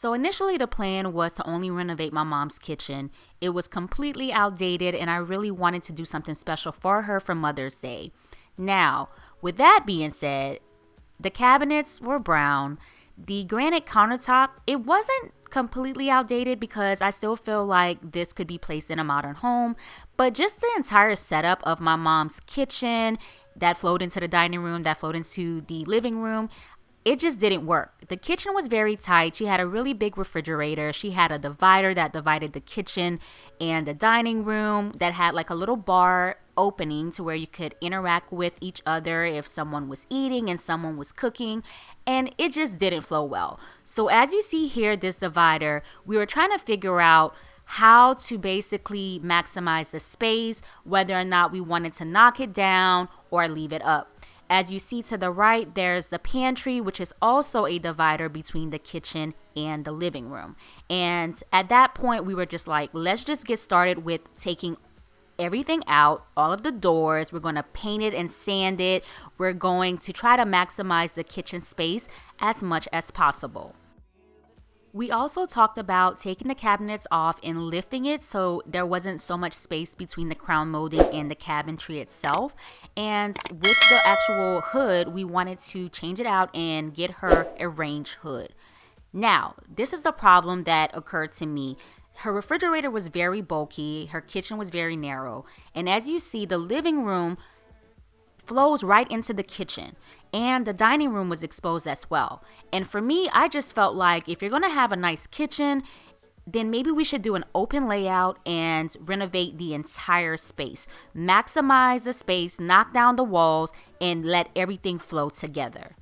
So initially the plan was to only renovate my mom's kitchen. It was completely outdated and I really wanted to do something special for her for Mother's Day. Now, with that being said, the cabinets were brown. The granite countertop, it wasn't completely outdated because I still feel like this could be placed in a modern home, but just the entire setup of my mom's kitchen that flowed into the dining room, that flowed into the living room, it just didn't work. The kitchen was very tight. She had a really big refrigerator. She had a divider that divided the kitchen and the dining room that had like a little bar opening to where you could interact with each other if someone was eating and someone was cooking, and it just didn't flow well. So as you see here, this divider, we were trying to figure out how to basically maximize the space, whether or not we wanted to knock it down or leave it up. As you see to the right, there's the pantry, which is also a divider between the kitchen and the living room. And at that point, we were just like, let's just get started with taking everything out, all of the doors. We're going to paint it and sand it. We're going to try to maximize the kitchen space as much as possible. We also talked about taking the cabinets off and lifting it so there wasn't so much space between the crown molding and the cabinetry itself. And with the actual hood, we wanted to change it out and get her a range hood. Now, this is the problem that occurred to me. Her refrigerator was very bulky, her kitchen was very narrow, and as you see, the living room flows right into the kitchen, and the dining room was exposed as well. And for me, I just felt like if you're going to have a nice kitchen, then maybe we should do an open layout and renovate the entire space. Maximize the space, knock down the walls, and let everything flow together.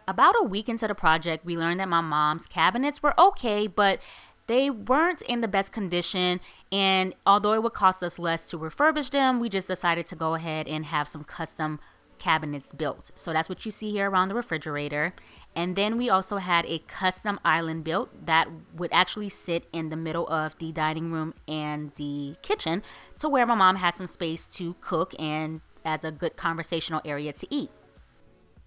About a week into the project, we learned that my mom's cabinets were okay, but they weren't in the best condition, and although it would cost us less to refurbish them, we just decided to go ahead and have some custom cabinets built. So that's what you see here around the refrigerator. And then we also had a custom island built that would actually sit in the middle of the dining room and the kitchen to where my mom had some space to cook and as a good conversational area to eat.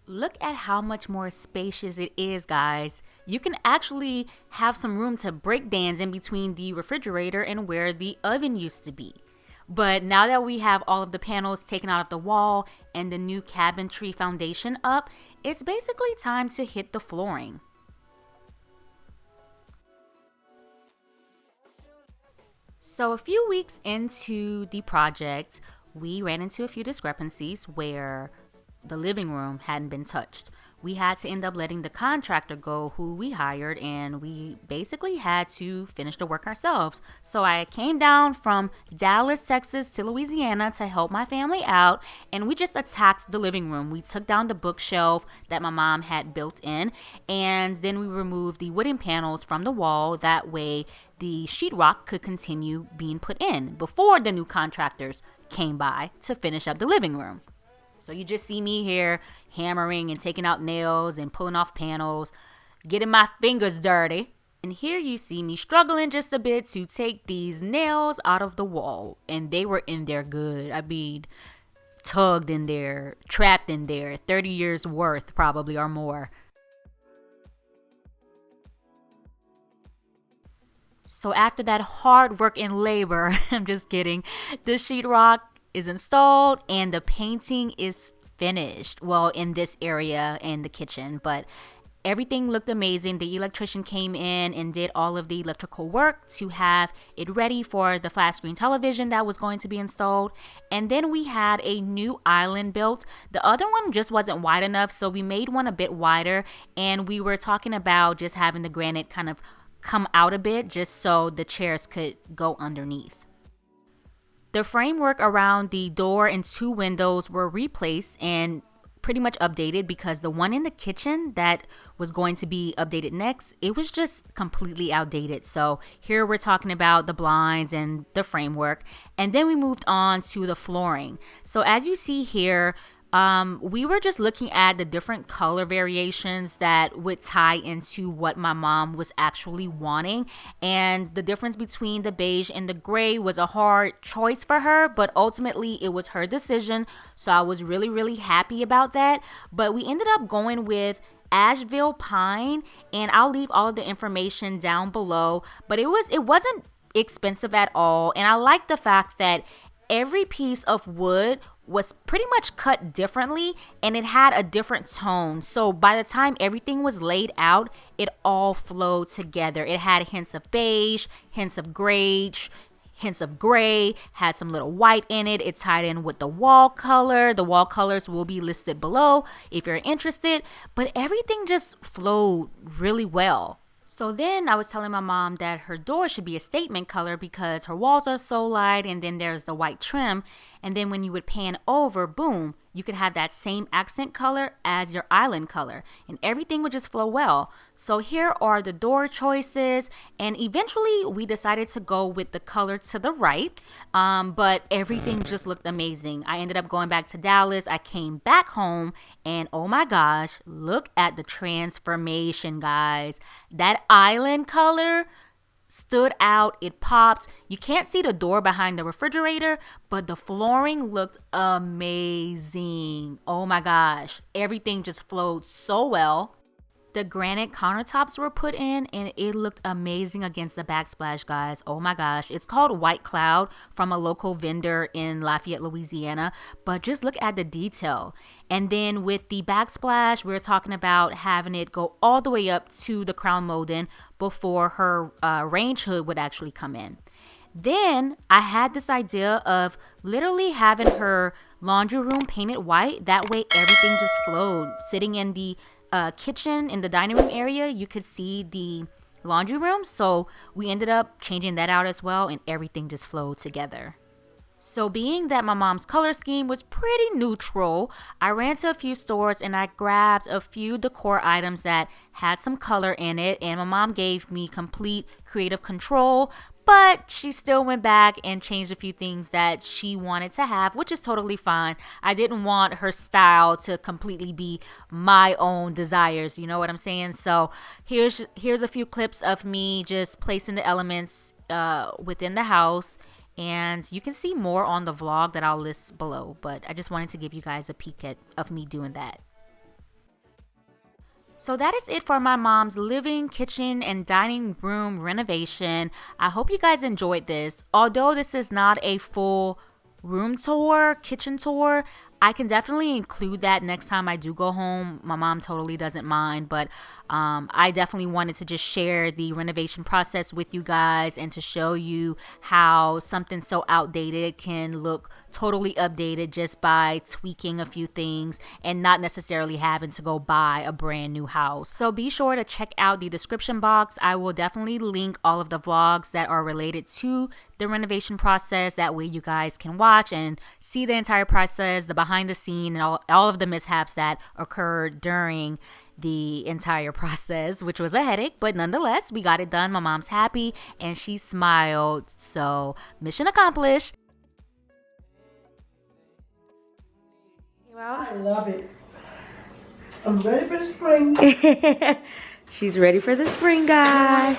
Look at how much more spacious it is, guys. You can actually have some room to break dance in between the refrigerator and where the oven used to be. But now that we have all of the panels taken out of the wall and the new cabinetry foundation up, it's basically time to hit the flooring. So a few weeks into the project, we ran into a few discrepancies where the living room hadn't been touched. We had to end up letting the contractor go who we hired, and we basically had to finish the work ourselves. So I came down from Dallas, Texas to Louisiana to help my family out, and we just attacked the living room. We took down the bookshelf that my mom had built in, and then we removed the wooden panels from the wall. That way the sheetrock could continue being put in before the new contractors came by to finish up the living room. So you just see me here hammering and taking out nails and pulling off panels, getting my fingers dirty. And here you see me struggling just a bit to take these nails out of the wall. And they were in there good. I mean, tugged in there, trapped in there, 30 years worth probably or more. So after that hard work and labor, I'm just kidding, the sheetrock is installed and the painting is finished. Well, in this area in the kitchen, but everything looked amazing. The electrician came in and did all of the electrical work to have it ready for the flat screen television that was going to be installed. And then we had a new island built. The other one just wasn't wide enough, so we made one a bit wider, and we were talking about just having the granite kind of come out a bit just so the chairs could go underneath. The framework around the door and two windows were replaced and pretty much updated because the one in the kitchen that was going to be updated next, it was just completely outdated. So here we're talking about the blinds and the framework. And then we moved on to the flooring. So as you see here, We were just looking at the different color variations that would tie into what my mom was actually wanting. And the difference between the beige and the gray was a hard choice for her, but ultimately it was her decision. So I was really, really happy about that. But we ended up going with Ashville pine, and I'll leave all of the information down below. But it wasn't expensive at all, and I like the fact that every piece of wood was pretty much cut differently and it had a different tone. So by the time everything was laid out, it all flowed together. It had hints of beige, hints of greige, hints of gray, had some little white in it. It tied in with the wall color. The wall colors will be listed below if you're interested, but everything just flowed really well. So then I was telling my mom that her door should be a statement color because her walls are so light, and then there's the white trim. And then when you would pan over, boom, you could have that same accent color as your island color, and everything would just flow well. So here are the door choices, and eventually we decided to go with the color to the right, but everything just looked amazing. I ended up going back to Dallas. I came back home, and oh my gosh, look at the transformation, guys. That island color stood out. It popped. You can't see the door behind the refrigerator, but the flooring looked amazing. Oh my gosh, everything just flowed so well. The granite countertops were put in, and it looked amazing against the backsplash, guys. Oh my gosh. It's called White Cloud from a local vendor in Lafayette, Louisiana. But just look at the detail. And then with the backsplash, we're talking about having it go all the way up to the crown molding before her range hood would actually come in. Then I had this idea of literally having her laundry room painted white. That way everything just flowed. Sitting in the kitchen, in the dining room area, you could see the laundry room. So we ended up changing that out as well, and everything just flowed together. So being that my mom's color scheme was pretty neutral, I ran to a few stores and I grabbed a few decor items that had some color in it, and my mom gave me complete creative control, but she still went back and changed a few things that she wanted to have, which is totally fine. I didn't want her style to completely be my own desires, you know what I'm saying? So here's a few clips of me just placing the elements within the house. And you can see more on the vlog that I'll list below, but I just wanted to give you guys a peek of me doing that. So that is it for my mom's living, kitchen, and dining room renovation. I hope you guys enjoyed this. Although this is not a full room tour, kitchen tour, I can definitely include that next time I do go home. My mom totally doesn't mind, but I definitely wanted to just share the renovation process with you guys and to show you how something so outdated can look totally updated just by tweaking a few things and not necessarily having to go buy a brand new house. So be sure to check out the description box. I will definitely link all of the vlogs that are related to the renovation process. That way you guys can watch and see the entire process, the behind the scene, and all of the mishaps that occurred during the entire process, which was a headache, but nonetheless, we got it done. My mom's happy and she smiled. So mission accomplished. I love it. I'm ready for the spring. She's ready for the spring, guys.